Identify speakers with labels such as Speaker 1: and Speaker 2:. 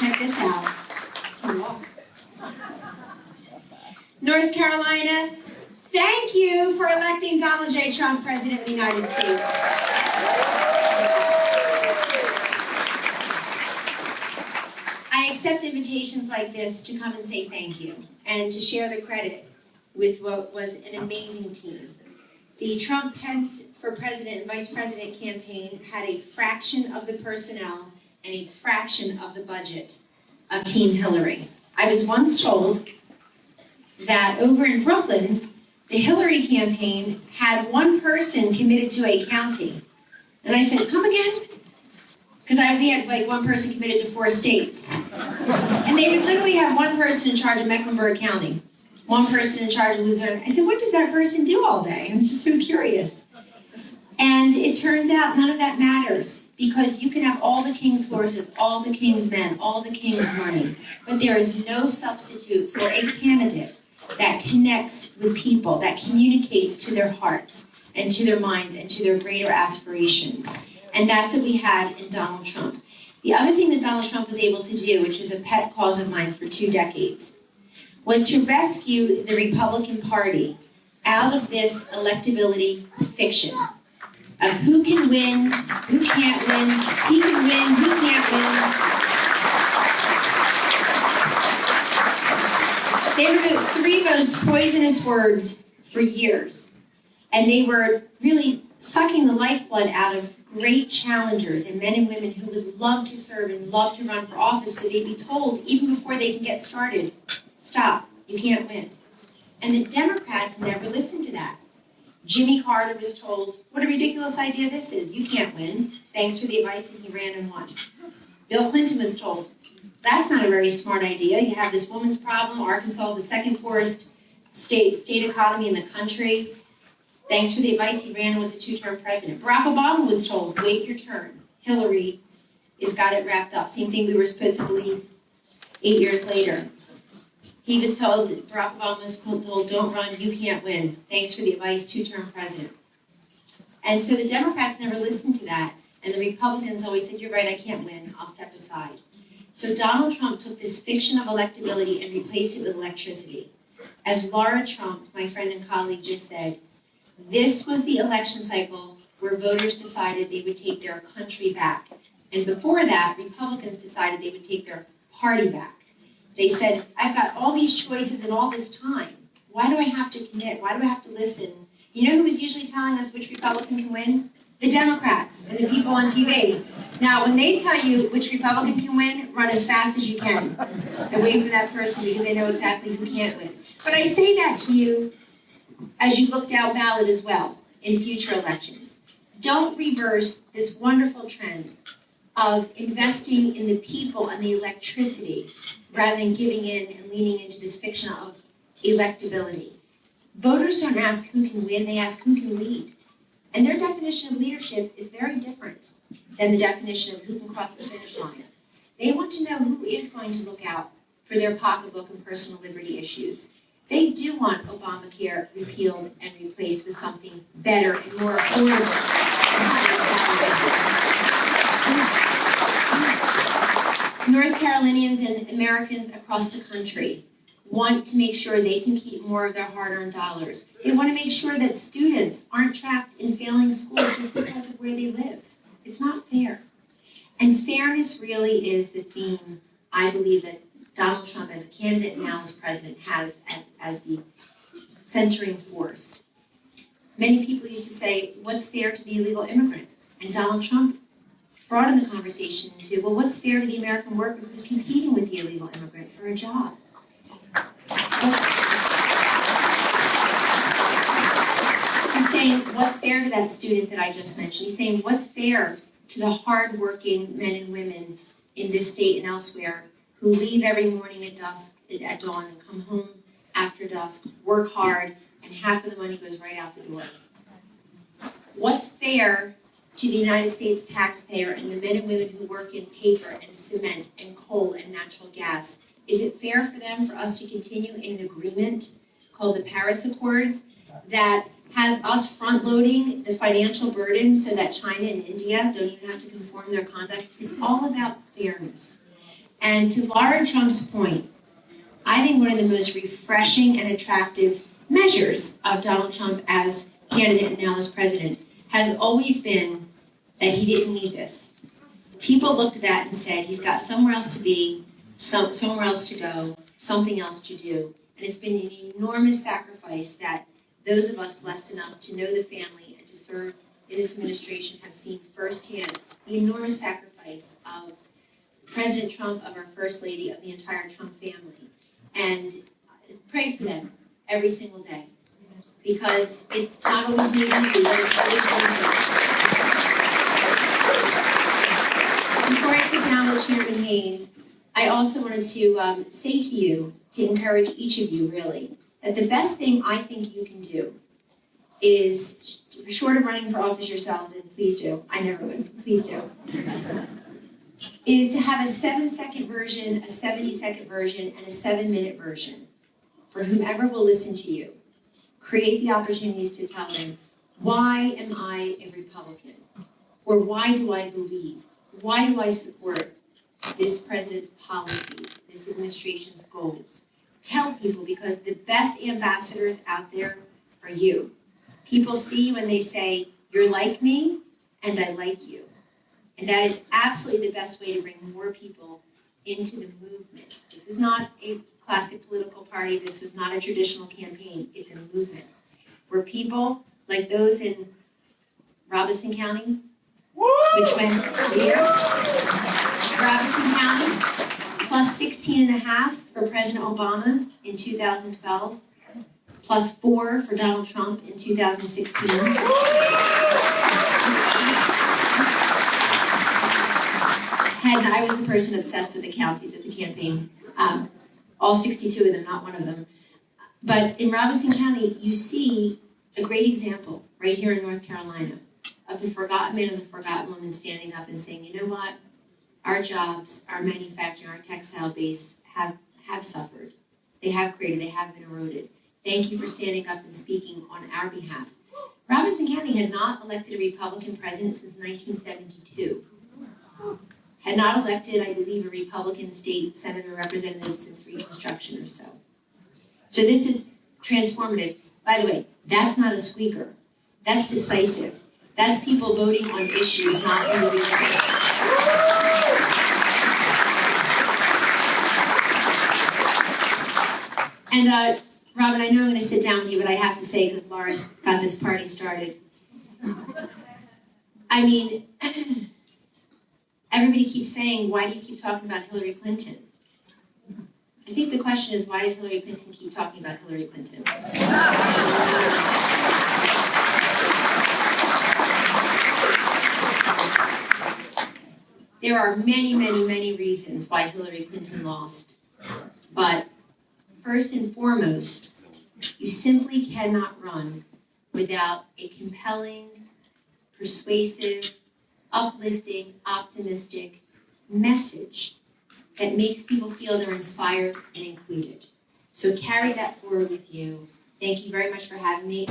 Speaker 1: check this out. North Carolina, thank you for electing Donald J. Trump President of the United States. I accept invitations like this to come and say thank you and to share the credit with what was an amazing team. The Trump-Pence for President and Vice President campaign had a fraction of the personnel and a fraction of the budget of Team Hillary. I was once told that over in Brooklyn, the Hillary campaign had one person committed to a county. And I said, come again? Because we had like one person committed to 4 states. And they would literally have one person in charge of Mecklenburg County, one person in charge of Luzerne. I said, what does that person do all day? I'm just so curious. And it turns out none of that matters, because you can have all the king's horses, all the king's men, all the king's money, but there is no substitute for a candidate that connects with people, that communicates to their hearts and to their minds and to their greater aspirations. And that's what we had in Donald Trump. The other thing that Donald Trump was able to do, which is a pet cause of mine for 2 decades, was to rescue the Republican Party out of this electability fiction of who can win, who can't win, he can win, who can't win. They were the 3 most poisonous words for years. And they were really sucking the lifeblood out of great challengers and men and women who would love to serve and love to run for office, but they'd be told, even before they can get started, stop, you can't win. And the Democrats never listened to that. Jimmy Carter was told, what a ridiculous idea this is. You can't win. Thanks for the advice, and he ran and won. Bill Clinton was told, that's not a very smart idea. You have this woman's problem. Arkansas is the 2nd poorest state economy in the country. Thanks for the advice, he ran and was a 2-term president. Barack Obama was told, wait your turn. Hillary has got it wrapped up. Same thing we were supposed to believe 8 years later. He was told, Barack Obama was told, don't run, you can't win. Thanks for the advice, 2-term president. And so the Democrats never listened to that, and the Republicans always said, you're right, I can't win, I'll step aside. So Donald Trump took this fiction of electability and replaced it with electricity. As Laura Trump, my friend and colleague, just said, this was the election cycle where voters decided they would take their country back. And before that, Republicans decided they would take their party back. They said, I've got all these choices and all this time. Why do I have to commit? Why do I have to listen? You know who was usually telling us which Republican can win? The Democrats and the people on TV. Now, when they tell you which Republican can win, run as fast as you can and wait for that person, because they know exactly who can't win. But I say that to you as you look down ballot as well in future elections. Don't reverse this wonderful trend of investing in the people and the electricity rather than giving in and leaning into this fiction of electability. Voters don't ask who can win, they ask who can lead. And their definition of leadership is very different than the definition of who can cross the finish line. They want to know who is going to look out for their pocketbook and personal liberty issues. They do want Obamacare repealed and replaced with something better and more affordable. North Carolinians and Americans across the country want to make sure they can keep more of their hard-earned dollars. They want to make sure that students aren't trapped in failing schools just because of where they live. It's not fair. And fairness really is the theme, I believe, that Donald Trump as a candidate and now as president has as the centering force. Many people used to say, what's fair to the illegal immigrant? And Donald Trump brought in the conversation to, well, what's fair to the American worker who's competing with the illegal immigrant for a job? He's saying, what's fair to that student that I just mentioned? He's saying, what's fair to the hardworking men and women in this state and elsewhere who leave every morning at dawn and come home after dusk, work hard, and half of the money goes right out the door? What's fair to the United States taxpayer and the men and women who work in paper and cement and coal and natural gas? Is it fair for them, for us to continue in an agreement called the Paris Accords that has us front-loading the financial burden so that China and India don't even have to conform their conduct? It's all about fairness. And to Laura Trump's point, I think one of the most refreshing and attractive measures of Donald Trump as candidate and now as president has always been that he didn't need this. People looked at that and said, he's got somewhere else to be, somewhere else to go, something else to do. And it's been an enormous sacrifice that those of us blessed enough to know the family and to serve in this administration have seen firsthand the enormous sacrifice of President Trump, of our First Lady, of the entire Trump family. And pray for them every single day, because it's not always made easy, but it's always worth it. Before I sit down with Chairman Hayes, I also wanted to say to you, to encourage each of you really, that the best thing I think you can do is, short of running for office yourselves, and please do, I never would, please do, is to have a 7-second version, a 70-second version, and a 7-minute version for whomever will listen to you. Create the opportunities to tell them, why am I a Republican? Or why do I believe? Why do I support this president's policies, this administration's goals? Tell people, because the best ambassadors out there are you. People see you and they say, you're like me and I like you. And that is absolutely the best way to bring more people into the movement. This is not a classic political party. This is not a traditional campaign. It's a movement where people like those in Robeson County, which went here, Robeson County, plus 16.5 for President Obama in 2012, plus 4 for Donald Trump in 2016. And I was the person obsessed with the counties at the campaign. All 62 of them, not one of them. But in Robeson County, you see a great example right here in North Carolina of the forgotten man and the forgotten woman standing up and saying, you know what? Our jobs, our manufacturing, our textile base have suffered. They have cratered, they have been eroded. Thank you for standing up and speaking on our behalf. Robeson County had not elected a Republican president since 1972. Had not elected, I believe, a Republican state senator representative since Reconstruction or so. So this is transformative. By the way, that's not a squeaker. That's decisive. That's people voting on issues, not individuals. And Robin, I know I'm going to sit down with you, but I have to say, because Laura's got this party started. I mean, everybody keeps saying, why do you keep talking about Hillary Clinton? I think the question is, why does Hillary Clinton keep talking about Hillary Clinton? There are many, many, many reasons why Hillary Clinton lost. But first and foremost, you simply cannot run without a compelling, persuasive, uplifting, optimistic message that makes people feel they're inspired and included. So carry that forward with you. Thank you very much for having me.